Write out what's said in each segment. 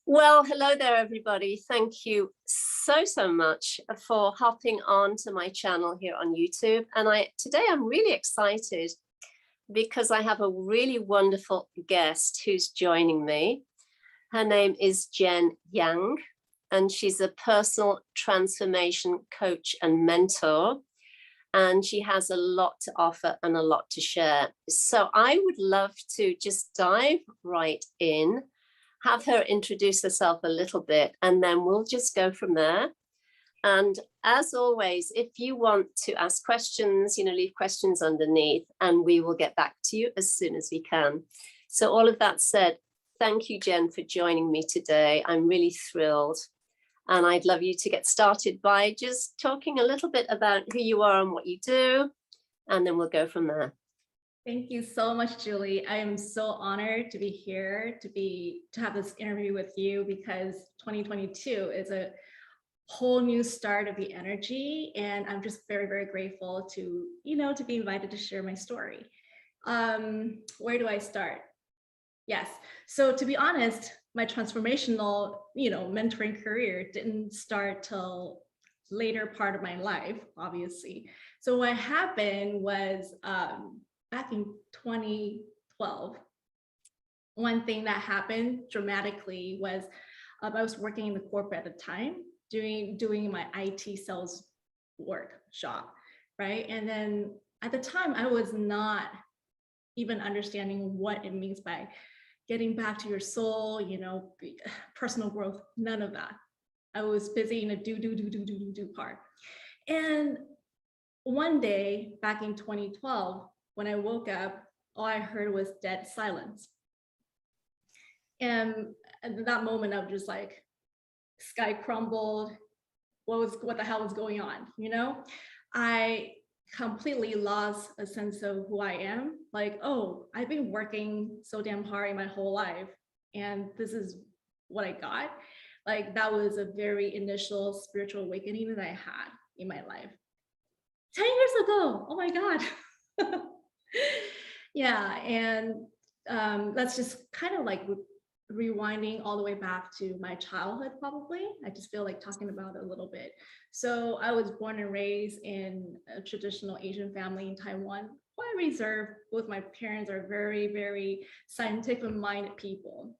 Well, hello there, everybody. Thank you so much for hopping on to my channel here on YouTube. And today I'm really excited because I have a really wonderful guest who's joining me. Her name is Jen Yang, and she's a personal transformation coach and mentor. And she has a lot to offer and a lot to share. So I would love to just dive right in, have her introduce herself a little bit, and then we'll just go from there. And as always, if you want to ask questions, leave questions underneath and we will get back to you as soon as we can. So all of that said, thank you, Jen, for joining me today. I'm really thrilled. And I'd love you to get started by just talking a little bit about who you are and what you do, and then we'll go from there. Thank you so much, Julie. I am so honored to be here, to have this interview with you, because 2022 is a whole new start of the energy. And I'm just very, very grateful to be invited to share my story. Where do I start? Yes. So to be honest, my transformational, mentoring career didn't start till later part of my life, obviously. So what happened was, back in 2012, one thing that happened dramatically was I was working in the corporate at the time, doing my IT sales shop, right? And then at the time, I was not even understanding what it means by getting back to your soul, personal growth, none of that. I was busy in a do part. And one day back in 2012, when I woke up, all I heard was dead silence. And at that moment, I was just like, sky crumbled. What the hell was going on? I completely lost a sense of who I am. Like, oh, I've been working so damn hard in my whole life, and this is what I got. Like, that was a very initial spiritual awakening that I had in my life 10 years ago. Oh my God. Yeah, and that's just kind of like rewinding all the way back to my childhood, probably. I just feel like talking about it a little bit. So I was born and raised in a traditional Asian family in Taiwan, quite reserved. Both my parents are very, very scientific-minded people.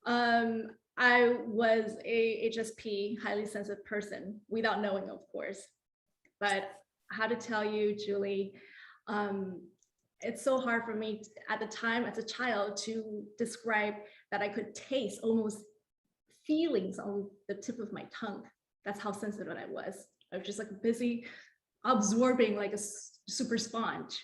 I was a HSP, highly sensitive person, without knowing, of course. But how to tell you, Julie, it's so hard for me at the time as a child to describe that I could taste almost feelings on the tip of my tongue. That's how sensitive I was. I was just like busy absorbing like a super sponge,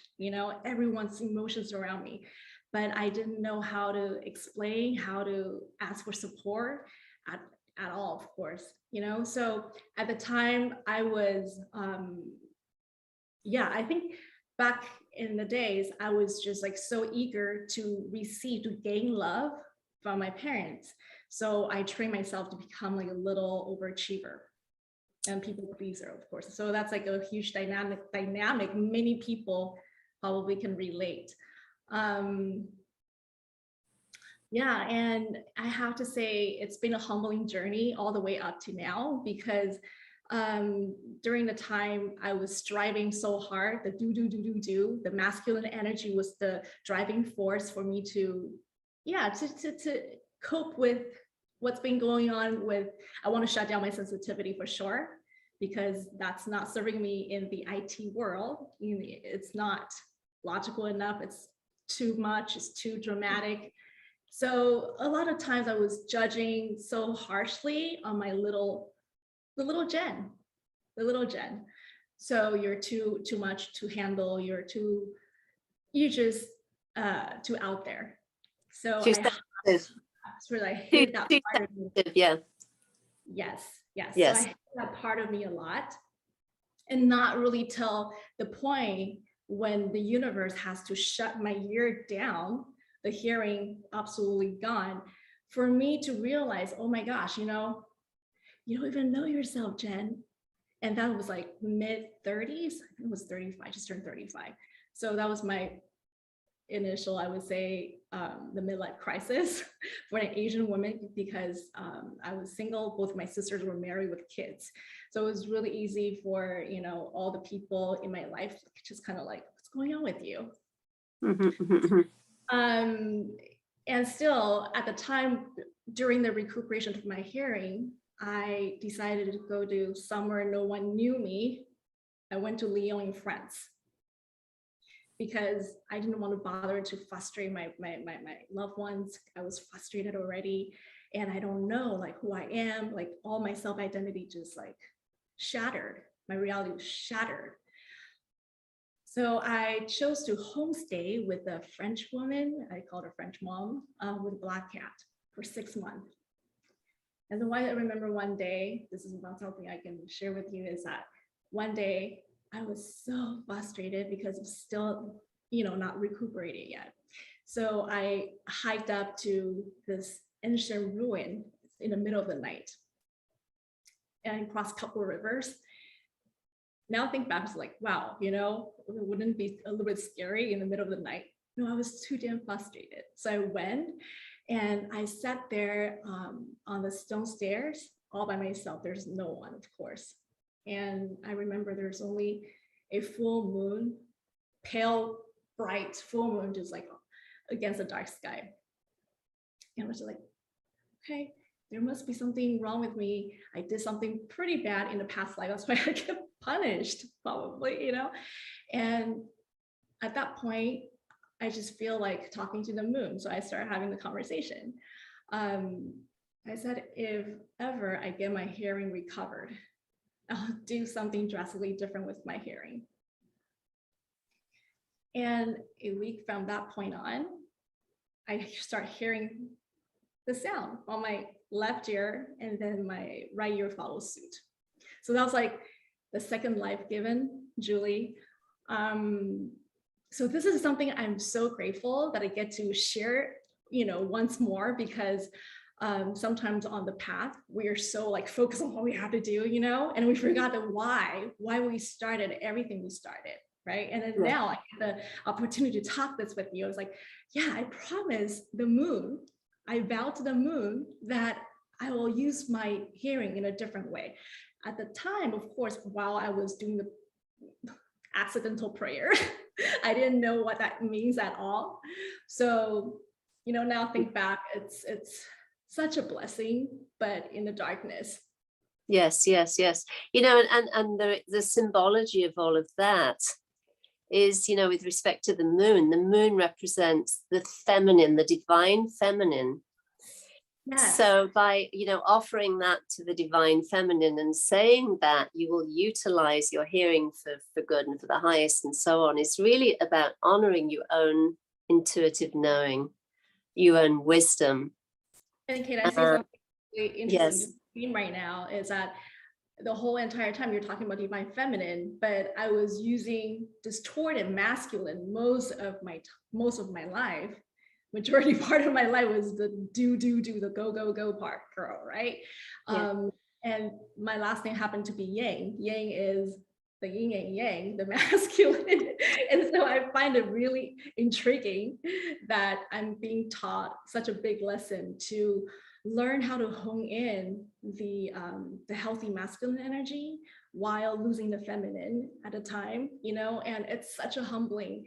everyone's emotions around me. But I didn't know how to explain, how to ask for support at all, of course, So at the time I was, I think back in the days, I was just like so eager to receive, to gain love from my parents. So I trained myself to become like a little overachiever and people pleaser, of course. So that's like a huge dynamic. Many people probably can relate. Yeah, and I have to say it's been a humbling journey all the way up to now, because during the time I was striving so hard, the masculine energy was the driving force for me to cope with what's been going on with, I want to shut down my sensitivity for sure, because that's not serving me in the IT world. It's not logical enough. It's too much, it's too dramatic. So a lot of times I was judging so harshly on my little Jen. So you're too much to handle. You're just too out there. So I hid that part of me. Yeah. Yes. So I hid that part of me a lot, and not really till the point when the universe has to shut my ear down, the hearing absolutely gone, for me to realize, oh my gosh, you don't even know yourself, Jen. And that was like mid 30s. I think it was 35, just turned 35. So that was my initial, I would say, the midlife crisis for an Asian woman, because I was single. Both my sisters were married with kids. So it was really easy for, you know, all the people in my life just kind of like, what's going on with you? And still at the time, during the recuperation of my hearing, I decided to go to somewhere no one knew me. I went to Lyon in France, because I didn't want to bother to frustrate my loved ones. I was frustrated already, and I don't know like who I am. Like all my self-identity just like shattered. My reality was shattered. So I chose to homestay with a French woman. I called her French mom, with a black cat for 6 months. And the why I remember one day, this is not something I can share with you, is that one day I was so frustrated because I'm still, you know, not recuperated yet. So I hiked up to this ancient ruin in the middle of the night and crossed a couple of rivers. Now I think back, it's like, wow, you know, wouldn't it be a little bit scary in the middle of the night? No, I was too damn frustrated. So I went and I sat there on the stone stairs all by myself. There's no one, of course. And I remember there's only a full moon, pale, bright full moon, just like against the dark sky. And I was like, okay, there must be something wrong with me. I did something pretty bad in the past life. That's why I get punished, probably, you know? And at that point, I just feel like talking to the moon. So I started having the conversation. I said, if ever I get my hearing recovered, I'll do something drastically different with my hearing. And a week from that point on, I start hearing the sound on my left ear, and then my right ear follows suit. So that was like the second life given, Julie. So this is something I'm so grateful that I get to share, you know, once more, because sometimes on the path, we are so like focused on what we have to do, you know, and we forgot the why we started everything we started, right? And then now I get the opportunity to talk this with you. I was like, yeah, I promise the moon, I vow to the moon that I will use my hearing in a different way. At the time, of course, while I was doing the accidental prayer, I didn't know what that means at all. So, you know, now think back, it's such a blessing, but in the darkness. Yes, yes, yes. You know, and the symbology of all of that is, you know, with respect to the moon represents the feminine, the divine feminine. Yes. So by, you know, offering that to the divine feminine and saying that you will utilize your hearing for good and for the highest and so on, is really about honoring your own intuitive knowing, your own wisdom. And can I say something really interesting right now is that the whole entire time you're talking about divine feminine, but I was using distorted masculine most of my life. Majority part of my life was the do, the go part, girl, right? And my last name happened to be Yang. Yang is the yin and yang, the masculine. And so I find it really intriguing that I'm being taught such a big lesson to learn how to hone in the healthy masculine energy while losing the feminine at a time, you know, and it's such a humbling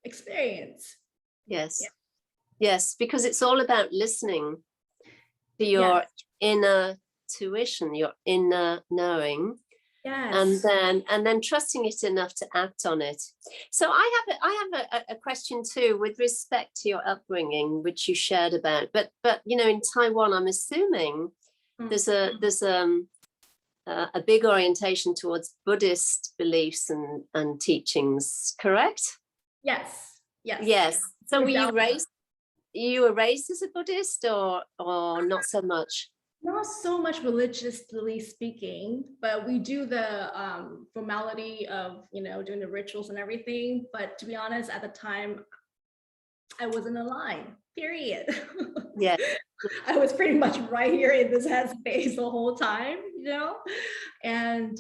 experience. Yes. Yeah. Yes, because it's all about listening to your inner tuition, your inner knowing. Yes. And then trusting it enough to act on it. So I have a question too with respect to your upbringing, which you shared about. But you know, in Taiwan, I'm assuming there's a big orientation towards Buddhist beliefs and teachings, correct? Yes. Yes. Yes. So were you raised as a Buddhist or not so much? Not so much religiously speaking, but we do the formality of, you know, doing the rituals and everything. But to be honest, at the time, I wasn't aligned, period. Yeah. I was pretty much right here in this headspace the whole time, you know? And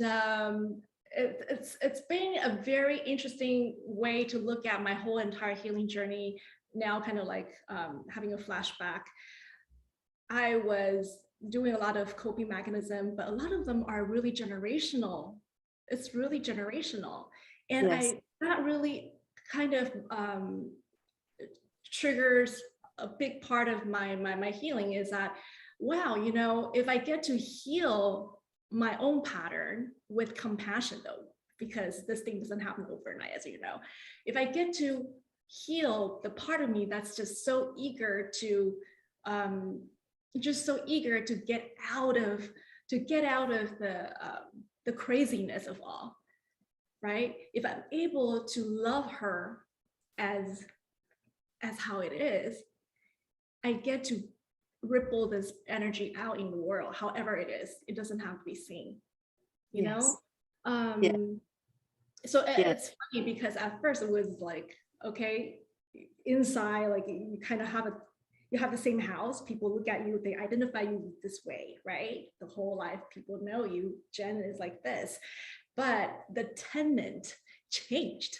it's been a very interesting way to look at my whole entire healing journey. Now, kind of like having a flashback. I was doing a lot of coping mechanism, but a lot of them are really generational. It's really generational. And Yes. that really kind of triggers a big part of my healing is that, wow, you know, if I get to heal my own pattern with compassion though, because this thing doesn't happen overnight, as you know, if I get to heal the part of me that's just so eager to get out of the craziness of all, right? If I'm able to love her as how it is, I get to ripple this energy out in the world, however it is. It doesn't have to be seen, you know? Yeah. So Yeah. it's funny because at first it was like, okay, inside, like you kind of you have the same house, people look at you, they identify you this way, right? The whole life, people know you, Jen is like this, but the tenant changed.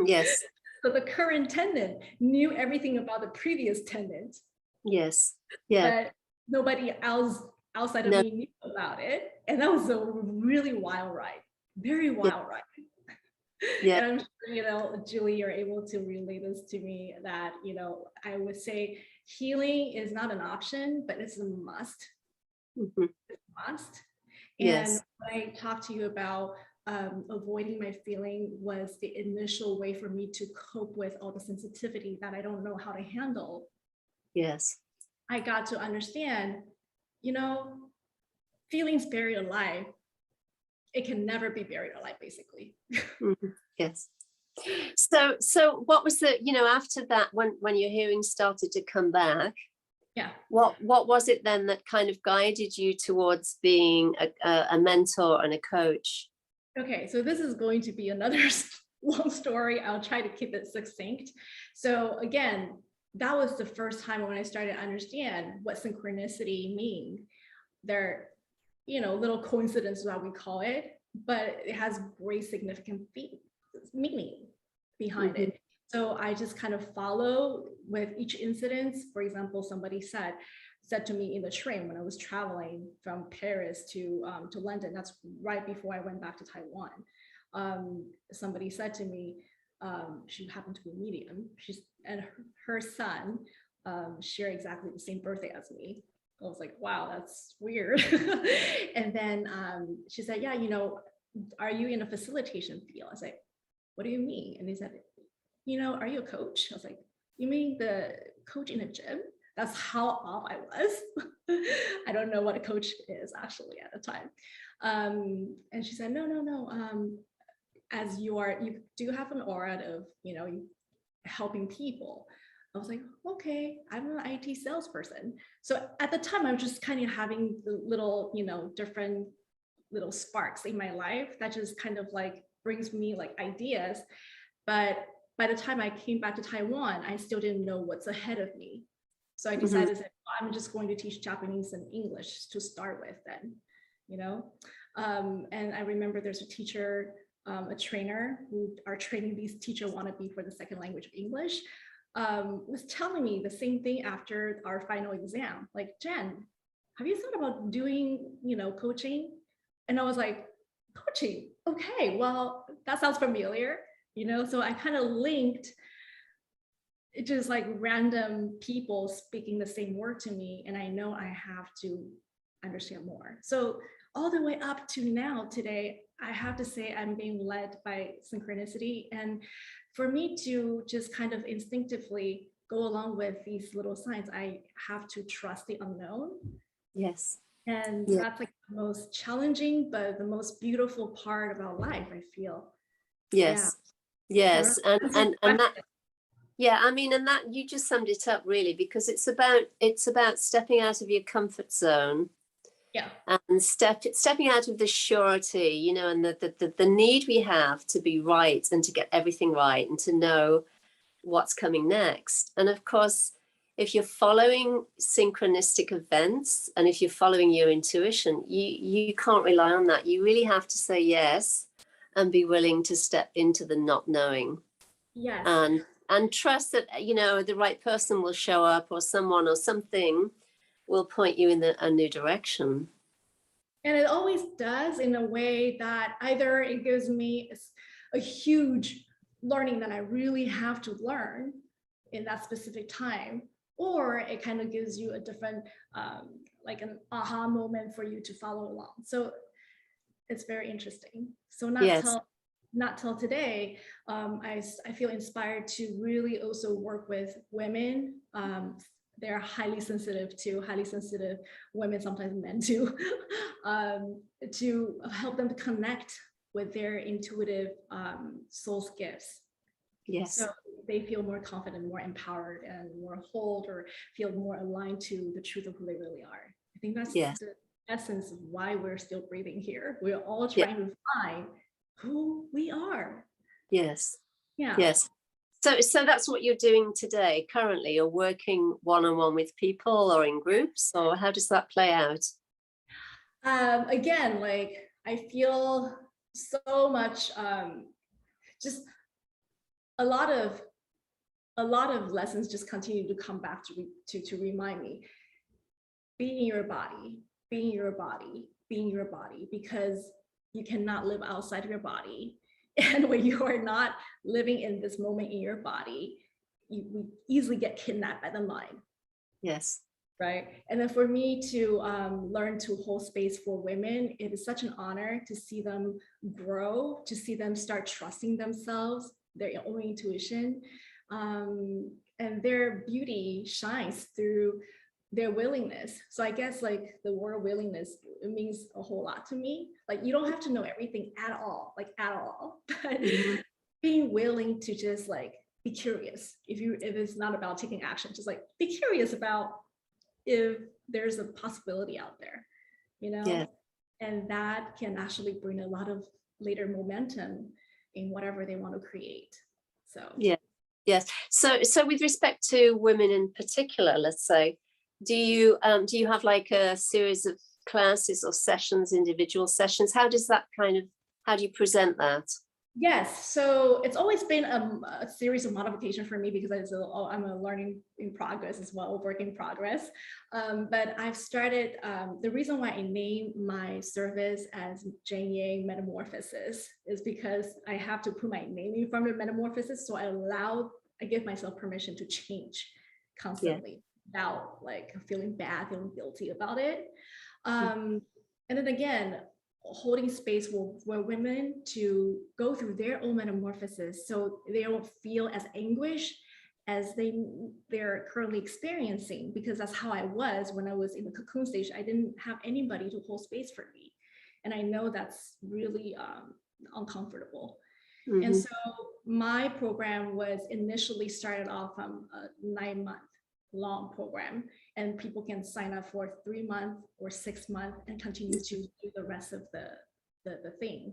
Yes. So the current tenant knew everything about the previous tenant. Yes. Yeah. But nobody else outside of No. me knew about it. And that was a really wild ride, very wild ride. Yeah. And I'm sure, you know, Julie, you're able to relay this to me that, you know, I would say healing is not an option, but it's a must. Mm-hmm. It's a must. Yes. And when I talked to you about avoiding my feeling was the initial way for me to cope with all the sensitivity that I don't know how to handle. Yes. I got to understand, you know, feelings buried alive, it can never be buried alive, basically. Mm-hmm. Yes. So what was the, you know, after that, when your hearing started to come back, Yeah. what was it then that kind of guided you towards being a mentor and a coach? Okay, so this is going to be another long story. I'll try to keep it succinct. So again, that was the first time when I started to understand what synchronicity means. They're, you know, little coincidences, what we call it, but it has great significant meaning behind it. So I just kind of follow with each incident. For example, somebody said to me in the train when I was traveling from Paris to London, that's right before I went back to Taiwan. Somebody said to me, she happened to be a medium, and her son share exactly the same birthday as me. I was like, wow, that's weird. And then she said, yeah, you know, are you in a facilitation field? I was like, what do you mean? And they said, you know, are you a coach? I was like, you mean the coach in a gym? That's how off I was. I don't know what a coach is actually at the time. And she said, no. As you do have an aura of, you know, helping people. I was like, okay, I'm an IT salesperson. So at the time, I was just kind of having the little, you know, different little sparks in my life that just kind of like brings me like ideas. But by the time I came back to Taiwan, I still didn't know what's ahead of me. So I decided that I'm just going to teach Japanese and English to start with then, you know? And I remember there's a teacher, a trainer who are training these teacher wannabe for the second language of English, was telling me the same thing after our final exam. Like, Jen, have you thought about doing, you know, coaching? And I was like, coaching? Okay, well, that sounds familiar, you know? So I kind of linked it just like random people speaking the same word to me. And I know I have to understand more. So all the way up to now today, I have to say I'm being led by synchronicity. And for me to just kind of instinctively go along with these little signs, I have to trust the unknown. Yes. And that's like the most challenging, but the most beautiful part about life, I feel. Yes. Yeah. Yes. And that, yeah, I mean, and that you just summed it up really, because it's about stepping out of your comfort zone. Yeah. And stepping out of the surety, you know, and the need we have to be right and to get everything right and to know what's coming next. And of course, if you're following synchronistic events and if you're following your intuition, you can't rely on that. You really have to say yes. and be willing to step into the not knowing. Yes. And trust that, you know, the right person will show up, or someone or something will point you in a new direction. And it always does, in a way that either it gives me a huge learning that I really have to learn in that specific time, or it kind of gives you a different, like an aha moment for you to follow along. So it's very interesting. So not till today, I feel inspired to really also work with women. They're highly sensitive women, sometimes men too, to help them to connect with their intuitive soul's gifts. Yes. So they feel more confident, more empowered, and more whole, or feel more aligned to the truth of who they really are. I think that's the essence of why we're still breathing here. We're all trying to find who we are. Yes. Yeah. Yes. So that's what you're doing today. Currently, you're working one-on-one with people, or in groups, or how does that play out? Again, like, I feel so much, just a lot of lessons just continue to come back to remind me, be in your body, be in your body, be in your body, because you cannot live outside of your body. And when you are not living in this moment in your body, we easily get kidnapped by the mind. Yes. Right. And then for me to learn to hold space for women, it is such an honor to see them grow, to see them start trusting themselves, their own intuition, and their beauty shines through their willingness. So I guess, like, the word willingness, it means a whole lot to me. Like, you don't have to know everything at all, but being willing to just, like, be curious. If it's not about taking action, just, like, be curious about if there's a possibility out there, you know. Yeah. And that can actually bring a lot of later momentum in whatever they want to create. So yes. So with respect to women in particular, let's say, do you have like a series of classes or sessions, individual sessions? How do you present that? Yes, so it's always been a series of modification for me, because I'm a learning in progress as well, work in progress. But I've started, the reason why I named my service as Jane Yang Metamorphosis is because I have to put my name in front of metamorphosis. So I give myself permission to change constantly without, like, feeling bad, feeling guilty about it. And then again, holding space for women to go through their own metamorphosis, so they don't feel as anguished as they're currently experiencing, because that's how I was when I was in the cocoon stage. I didn't have anybody to hold space for me, and I know that's really uncomfortable. And so my program was initially started off from a 9-month long program, and people can sign up for 3 months or 6 months and continue to do the rest of the thing.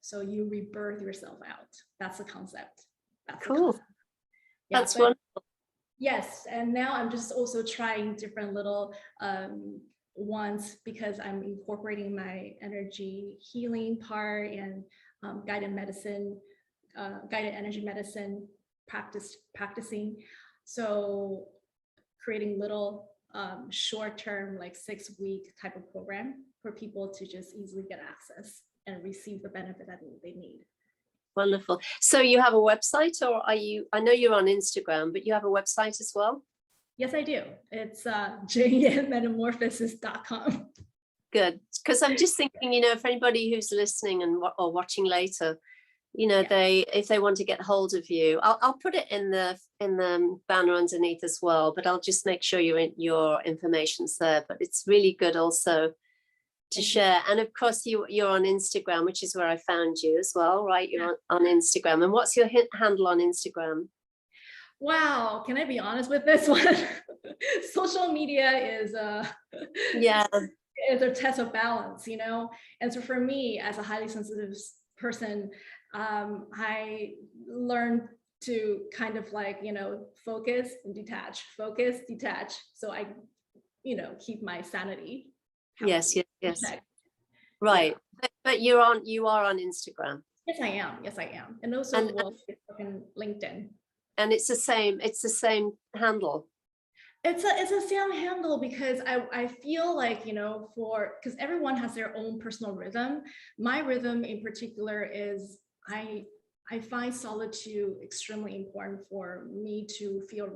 So you rebirth yourself out. That's the concept. That's cool. The concept. Yeah, that's wonderful. Yes, and now I'm just also trying different little ones, because I'm incorporating my energy healing part and guided energy medicine practicing. So creating little short-term, like 6-week type of program for people to just easily get access and receive the benefit that they need. Wonderful. So you have a website, or I know you're on Instagram, but you have a website as well? Yes, I do. It's jmetamorphosis.com. Good, because I'm just thinking, you know, for anybody who's listening or watching later, you know, if they want to get hold of you, I'll put it in the banner underneath as well, but I'll just make sure your information's there. But it's really good also to share. And of course, you're on Instagram, which is where I found you as well, right? You're on Instagram. And what's your handle on Instagram? Wow, can I be honest with this one? Social media is it's a test of balance, you know. And so for me, as a highly sensitive person, I learned to kind of, like, you know, focus and detach, so I, you know, keep my sanity. Yes. Right. Yeah. But you are on Instagram. Yes, I am. Yes, I am. And also, And well, Facebook and LinkedIn. and it's the same handle. It's a same handle because I feel like, because everyone has their own personal rhythm. My rhythm in particular is I find solitude extremely important for me to feel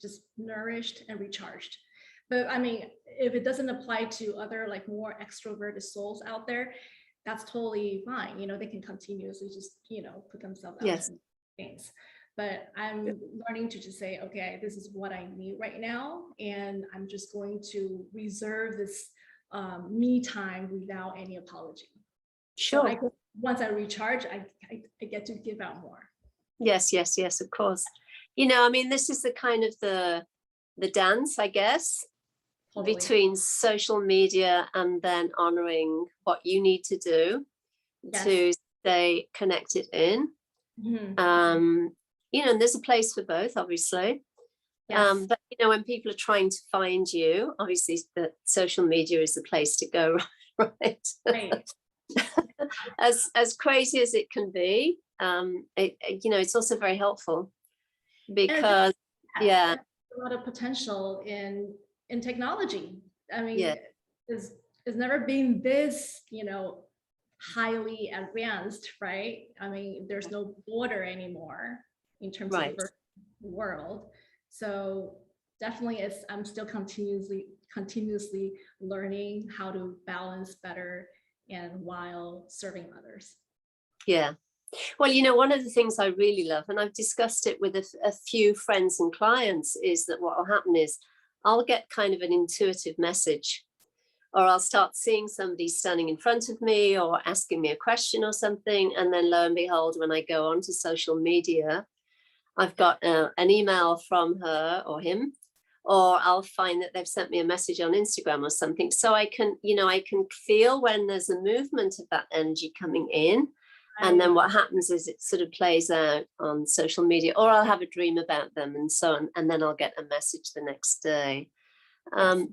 just nourished and recharged. But I mean, if it doesn't apply to other like more extroverted souls out there, that's totally fine. They can continuously just, put themselves out Yes. to things. But I'm learning to just say, okay, this is what I need right now. And I'm just going to reserve this me time without any apology. Sure. So once I recharge, I get to give out more. Yes, of course. I mean, this is the kind of the dance, I guess, Totally. between social media and then honoring what you need to do to stay connected in. And there's a place for both, obviously. Yes. But when people are trying to find you, obviously the social media is the place to go, right? Right. As crazy as it can be, it's also very helpful because a lot of potential in technology. I mean, it's never been this, highly advanced, right? I mean, there's no border anymore in terms of the virtual world. So definitely I'm still continuously learning how to balance better and while serving others. Yeah. Well, one of the things I really love, and I've discussed it with a few friends and clients, is that what will happen is I'll get kind of an intuitive message, or I'll start seeing somebody standing in front of me or asking me a question or something. And then lo and behold, when I go onto social media, I've got an email from her or him, or I'll find that they've sent me a message on Instagram or something. So I can feel when there's a movement of that energy coming in. And then what happens is it sort of plays out on social media, or I'll have a dream about them and so on. And then I'll get a message the next day.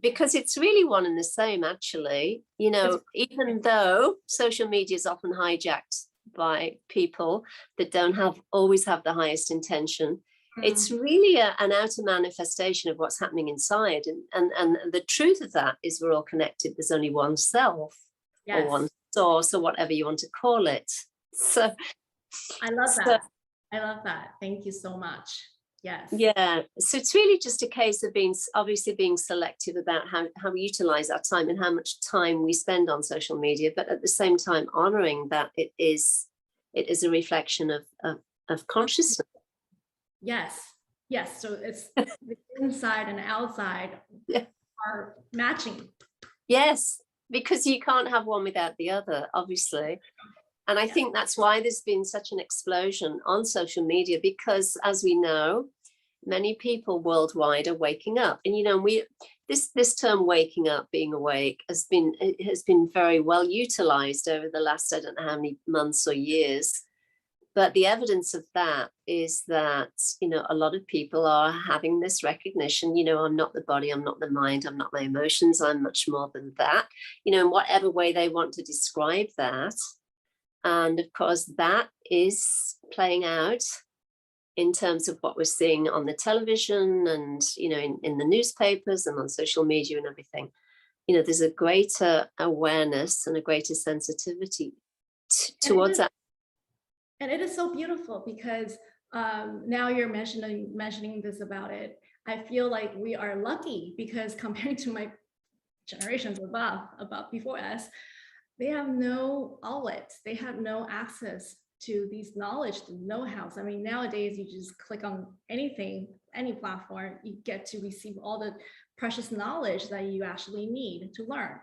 Because it's really one and the same, actually. Even though social media is often hijacked by people that don't always have the highest intention, it's really an outer manifestation of what's happening inside. And the truth of that is we're all connected. There's only one self or one source or whatever you want to call it. So I love that. I love that. Thank you so much. Yes. Yeah. So it's really just a case of being selective about how we utilize our time and how much time we spend on social media, but at the same time honoring that it is a reflection of consciousness. Yes. So it's the inside and outside are matching. Yes, because you can't have one without the other, obviously. And I think that's why there's been such an explosion on social media, because as we know, many people worldwide are waking up. And, this term waking up, being awake, has been very well utilized over the last, I don't know how many months or years. But the evidence of that is that, a lot of people are having this recognition, I'm not the body, I'm not the mind, I'm not my emotions, I'm much more than that, in whatever way they want to describe that. And of course, that is playing out in terms of what we're seeing on the television and, in the newspapers and on social media and everything. There's a greater awareness and a greater sensitivity towards that. And it is so beautiful because now you're mentioning this about it. I feel like we are lucky because compared to my generations above before us, they have no outlets. They have no access to these knowledge, the know-hows. I mean, nowadays you just click on anything, any platform, you get to receive all the precious knowledge that you actually need to learn,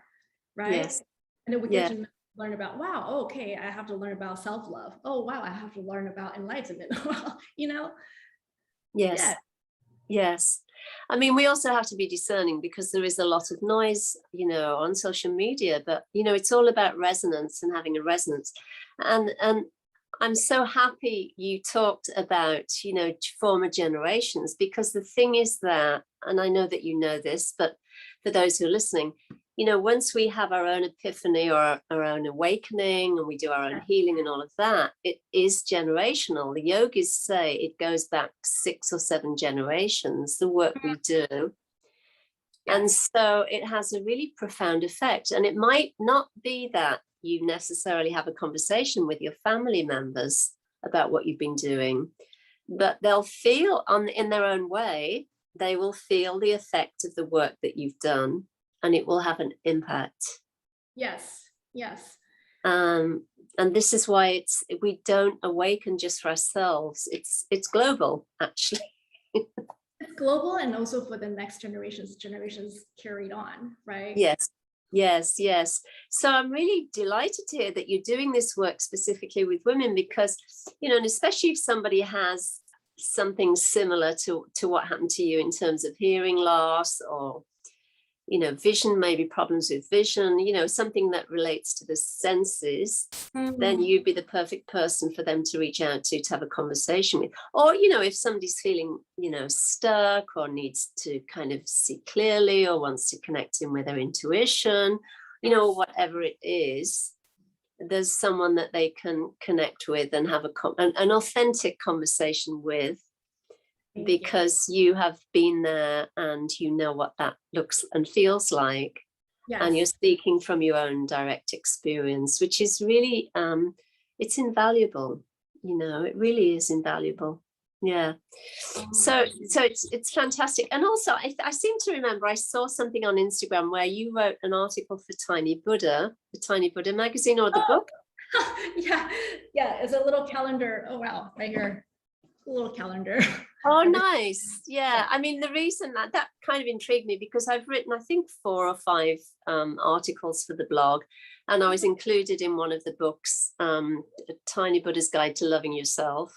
right? Yes. And then we get to learn about, wow, okay, I have to learn about self-love. Oh, wow, I have to learn about enlightenment. Yes. Yes. I mean, we also have to be discerning because there is a lot of noise, on social media, but, it's all about resonance and having a resonance. And I'm so happy you talked about, former generations, because the thing is that, and I know that you know this, but for those who are listening, once we have our own epiphany or our own awakening, and we do our own healing and all of that, it is generational. The yogis say it goes back 6 or 7 generations, the work we do. And so it has a really profound effect. And it might not be that you necessarily have a conversation with your family members about what you've been doing, but they'll feel in their own way, they will feel the effect of the work that you've done, and it will have an impact. Yes. And this is why we don't awaken just for ourselves. It's global, actually. It's global, and also for the next generations carried on, right? Yes. So I'm really delighted to hear that you're doing this work specifically with women, because, and especially if somebody has something similar to what happened to you in terms of hearing loss, or, vision, maybe problems with vision, something that relates to the senses, then you'd be the perfect person for them to reach out to have a conversation with. Or, if somebody's feeling, stuck, or needs to kind of see clearly, or wants to connect in with their intuition, whatever it is, there's someone that they can connect with and have an authentic conversation with, because you have been there and you know what that looks and feels like. And you're speaking from your own direct experience, which is really, it's invaluable. It really is invaluable. So it's fantastic. And also I seem to remember I saw something on Instagram where you wrote an article for the Tiny Buddha magazine, or the book. yeah, it's a little calendar. Oh wow, right here, a little calendar. Oh, nice. Yeah, I mean, the reason that kind of intrigued me, because I've written, I think, 4 or 5 articles for the blog, and I was included in one of the books, Tiny Buddha's Guide to Loving Yourself,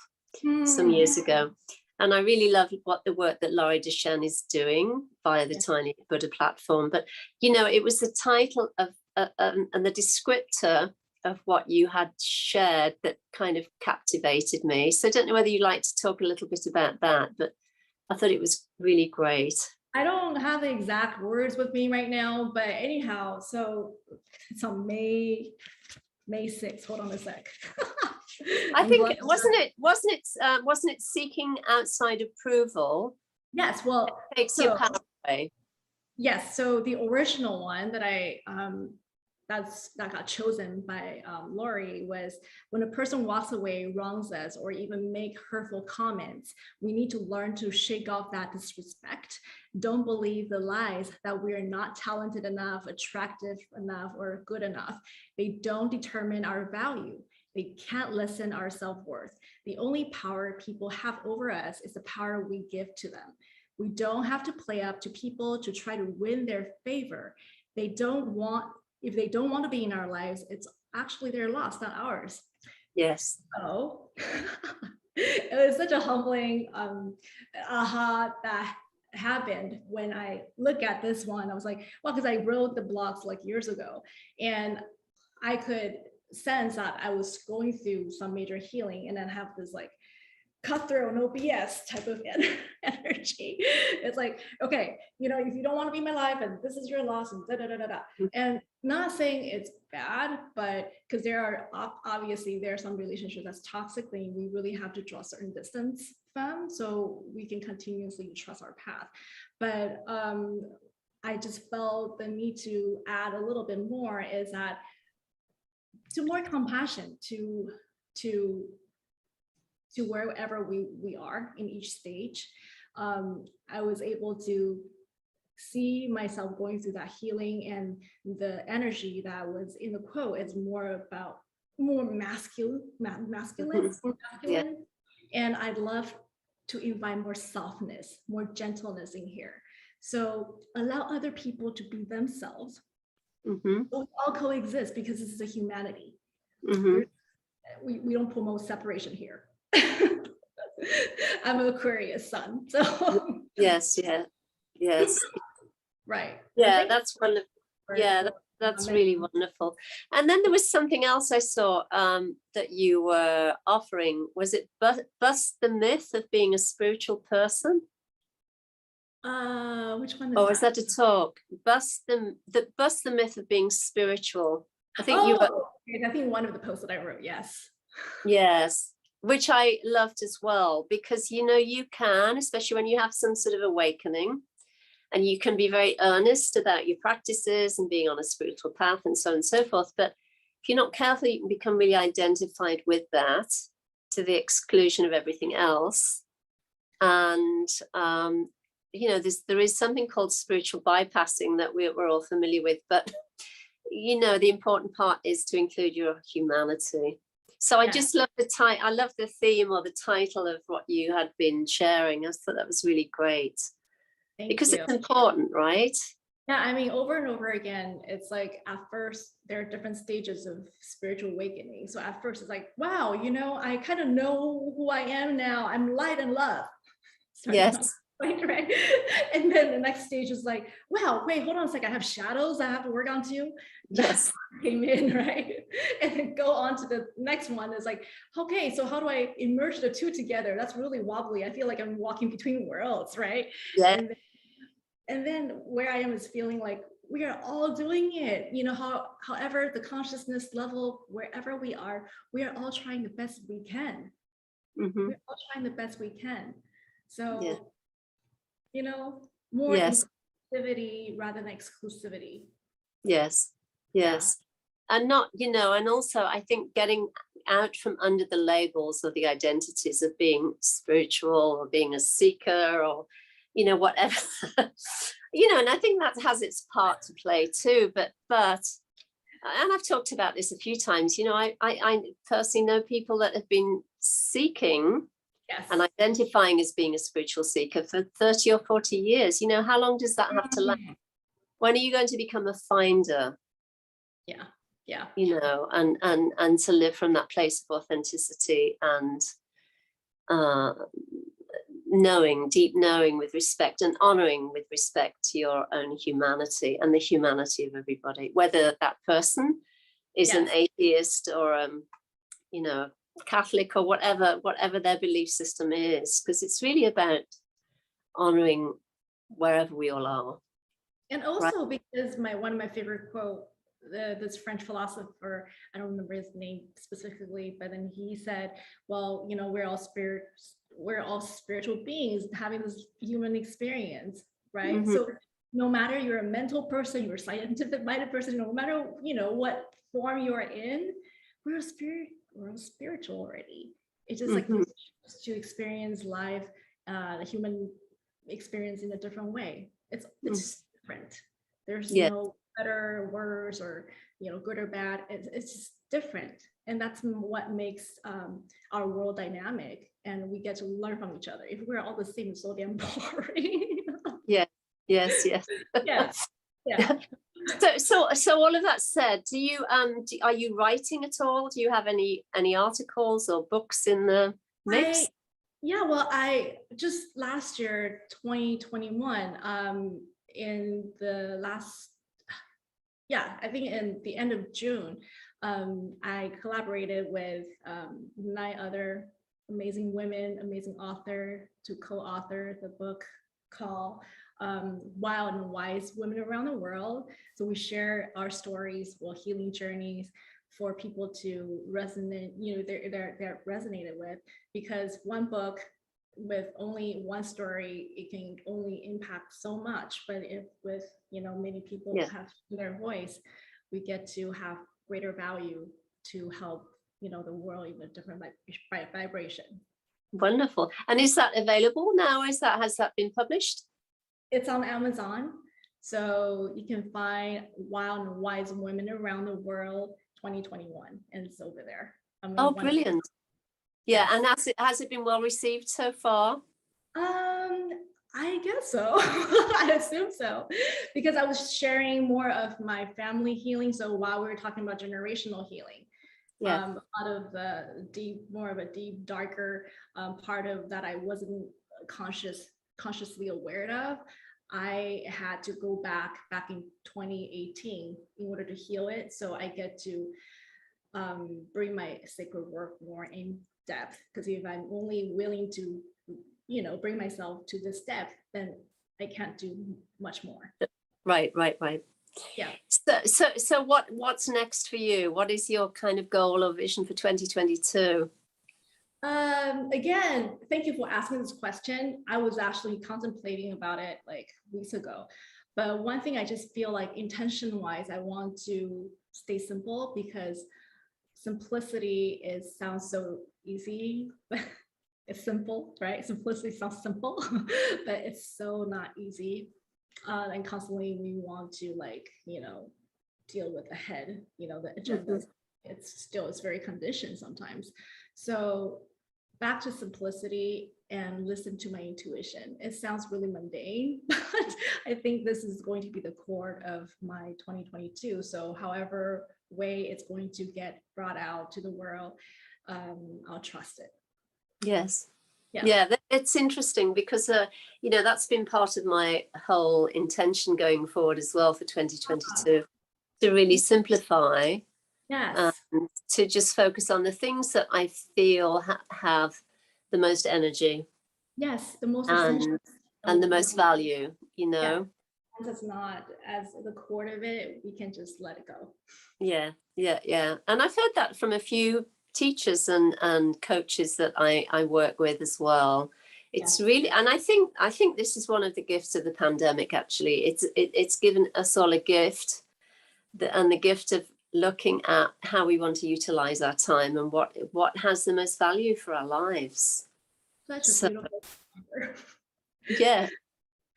some years ago. And I really love the work that Laurie Deschain is doing via the Tiny Buddha platform. But, it was the title of and the descriptor of what you had shared that kind of captivated me. So I don't know whether you'd like to talk a little bit about that, but I thought it was really great. I don't have the exact words with me right now, but anyhow, so it's on May 6th. Hold on a sec. I think wasn't it seeking outside approval? Yes, well, it takes your power away. Yes, so the original one that that got chosen by Laurie was, when a person walks away, wrongs us, or even make hurtful comments, we need to learn to shake off that disrespect. Don't believe the lies that we're not talented enough, attractive enough, or good enough. They don't determine our value. They can't lessen our self-worth. The only power people have over us is the power we give to them. We don't have to play up to people to try to win their favor. If they don't want to be in our lives, it's actually their loss, not ours. Yes. So it was such a humbling aha that happened when I look at this one. I was like, well, because I wrote the blogs like years ago, and I could sense that I was going through some major healing, and then have this like cutthroat, no BS type of energy. It's like, okay, if you don't want to be in my life, and this is your loss, and and not saying it's bad, but because there are some relationships that's toxic, then we really have to draw certain distance from, so we can continuously trust our path. But I just felt the need to add a little bit more, is that to more compassion to wherever we are in each stage. I was able to see myself going through that healing, and the energy that was in the quote is more masculine. Yeah. And I'd love to invite more softness, more gentleness in here. So allow other people to be themselves. We all coexist, because this is a humanity. We don't promote separation here. I'm an Aquarius sun, so yes. Right. Yeah, that's wonderful. Yeah, that's really wonderful. And then there was something else I saw that you were offering. Was it bust the myth of being a spiritual person? Which one is Or was that? that a talk? Bust the myth of being spiritual. I think you were, Oh, okay, I think one of the posts that I wrote, yes. yes, which I loved as well, because you can, especially when you have some sort of awakening, and you can be very earnest about your practices and being on a spiritual path and so on and so forth. But if you're not careful, you can become really identified with that to the exclusion of everything else. And there is something called spiritual bypassing that we're all familiar with, but the important part is to include your humanity. So I just love I love the theme or the title of what you had been sharing. I thought that was really great. Because it's important, right? Yeah, I mean, over and over again, it's like at first there are different stages of spiritual awakening. So at first it's like, wow, I kind of know who I am now. I'm light and love. Yes. Right. And then the next stage is like, wow, wait, hold on a second. I have shadows I have to work on too. Yes. Came in, right? And then go on to the next one is like, okay, so how do I merge the two together? That's really wobbly. I feel like I'm walking between worlds, right? Yeah. And then where I am is feeling like we are all doing it. However, the consciousness level, wherever we are all trying the best we can. Mm-hmm. We're all trying the best we can. So, more yes. inclusivity rather than exclusivity. Yes. Yes. Yeah. And not, and also I think getting out from under the labels of the identities of being spiritual or being a seeker or, whatever, and I think that has its part to play too, but, and I've talked about this a few times, I personally know people that have been seeking and identifying as being a spiritual seeker for 30 or 40 years. How long does that have to last? When are you going to become a finder? Yeah. And to live from that place of authenticity and deep knowing with respect and honoring with respect to your own humanity and the humanity of everybody, whether that person is an atheist or Catholic or whatever their belief system is, because it's really about honoring wherever we all are. And also because one of my favorite quote, this French philosopher, I don't remember his name specifically, but then he said, well, we're all spiritual beings having this human experience, right? Mm-hmm. So no matter you're a mental person, you're a scientific minded person, no matter what form you're in, we're spiritual already. It's just like to experience life, the human experience in a different way. It's different. There's no better, worse, or good or bad. It's just different, and that's what makes our world dynamic. And we get to learn from each other. If we're all the same, it's so damn boring. Yes. So all of that said, do you are you writing at all? Do you have any articles or books in the mix? I just last year, 2021, in the last, I think in the end of June, I collaborated with 9 other amazing women, amazing author to co-author the book called Wild and Wise Women Around the World. So we share our stories, healing journeys for people to resonate, they're resonated with, because one book with only one story, it can only impact so much. But if with, many people have their voice, we get to have greater value to help, the world in a different vibration. Wonderful. And is that available now? Has that been published? It's on Amazon. So you can find Wild and Wise Women Around the World 2021, and it's over there. Oh, brilliant. Yeah. And has it been well received so far? I guess so. I assume so, because I was sharing more of my family healing. So while we were talking about generational healing, a lot of the more of a deep, darker part of that I wasn't consciously aware of, I had to go back in 2018 in order to heal it. So I get to bring my sacred work more in depth, because if I'm only willing to bring myself to this depth, then I can't do much more. Right. Yeah. So what's next for you? What is your kind of goal or vision for 2022? Again, thank you for asking this question. I was actually contemplating about it like weeks ago. But one thing I just feel like intention-wise, I want to stay simple, because simplicity sounds so easy, but it's simple, right? Simplicity sounds simple, but it's so not easy. And constantly we want to deal with the head, the agenda. It's very conditioned sometimes. So back to simplicity and listen to my intuition. It sounds really mundane, but I think this is going to be the core of my 2022. So however way it's going to get brought out to the world, I'll trust it. Yes. Yeah, it's interesting because, that's been part of my whole intention going forward as well for 2022, to really simplify. Yes. To just focus on the things that I feel have the most energy. Yes, the most essential. And the most value, Yeah. It's not as the core of it, we can just let it go. Yeah. And I've heard that from a few teachers and coaches that I work with as well. It's really, and I think this is one of the gifts of the pandemic. Actually, it's given us all a gift, and the gift of looking at how we want to utilize our time and what has the most value for our lives. Such a beautiful number. Yeah.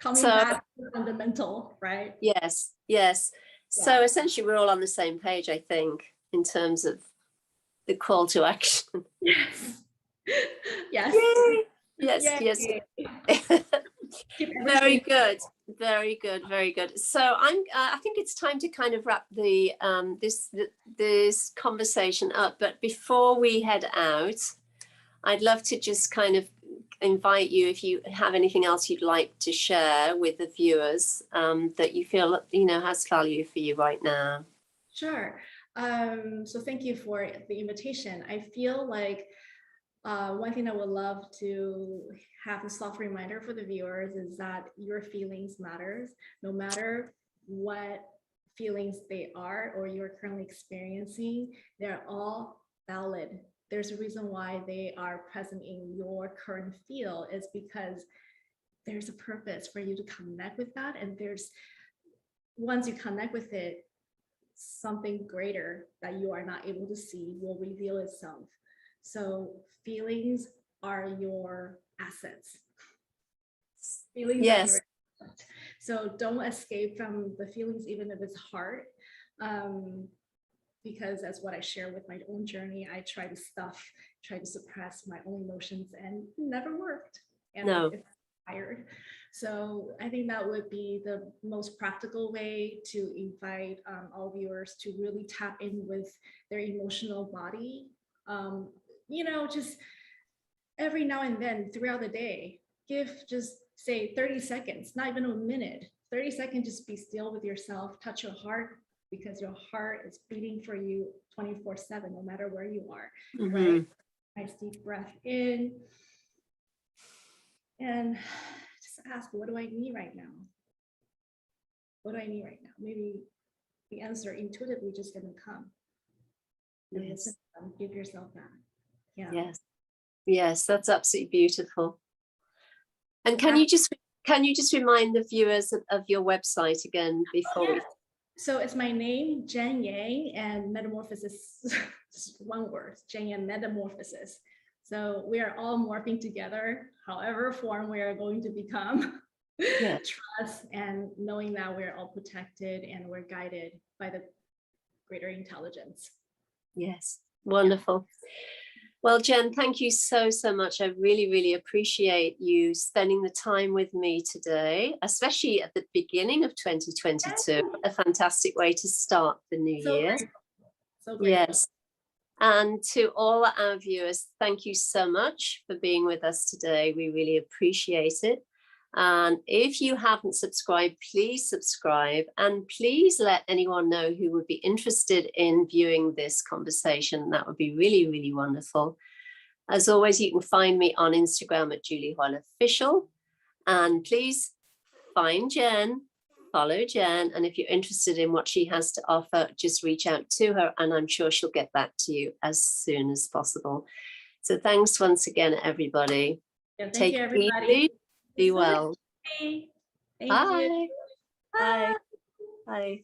Coming back to the fundamental, right? Yes. So essentially we're all on the same page, I think, in terms of the call to action. Yes. Very good. So I think it's time to kind of wrap the this conversation up. But before we head out, I'd love to just kind of invite you, if you have anything else you'd like to share with the viewers that you feel has value for you right now. Sure. So thank you for the invitation. I feel like one thing I would love to have a soft reminder for the viewers is that your feelings matters, no matter what feelings they are or you're currently experiencing. They're all valid. There's a reason why they are present in your current field, is because there's a purpose for you to connect with that. And once you connect with it, something greater that you are not able to see will reveal itself. So feelings are your assets. Feelings are your assets. So don't escape from the feelings, even if it's hard. Because as what I share with my own journey, I try to suppress my own emotions, and it never worked. And it's tired. So I think that would be the most practical way to invite all viewers to really tap in with their emotional body. Just every now and then throughout the day, just say 30 seconds, not even a minute, 30 seconds, just be still with yourself, touch your heart, because your heart is beating for you 24/7, no matter where you are, right? Nice deep breath in. And just ask, what do I need right now? What do I need right now? Maybe the answer intuitively just gonna come. Yes. Give yourself that. Yeah. Yes, that's absolutely beautiful. And can you just remind the viewers of your website again before we? So it's my name, Jen Yang, and metamorphosis, one word, Jen Yang metamorphosis. So we are all morphing together, however form we are going to become. Trust and knowing that we're all protected and we're guided by the greater intelligence. Yes, wonderful. Well, Jen, thank you so much. I really, really appreciate you spending the time with me today, especially at the beginning of 2022. A fantastic way to start the new year. So grateful. Yes. And to all our viewers, thank you so much for being with us today. We really appreciate it. And if you haven't subscribed, please subscribe, and please let anyone know who would be interested in viewing this conversation. That would be really, really wonderful. As always, you can find me on Instagram at Julie Hoyle Official. And please find Jen, follow Jen, and if you're interested in what she has to offer, just reach out to her, and I'm sure she'll get back to you as soon as possible. So thanks once again, everybody. Yeah, thank Take you, it everybody. easy. Be well. Thank Bye. you. Bye. Bye. Bye.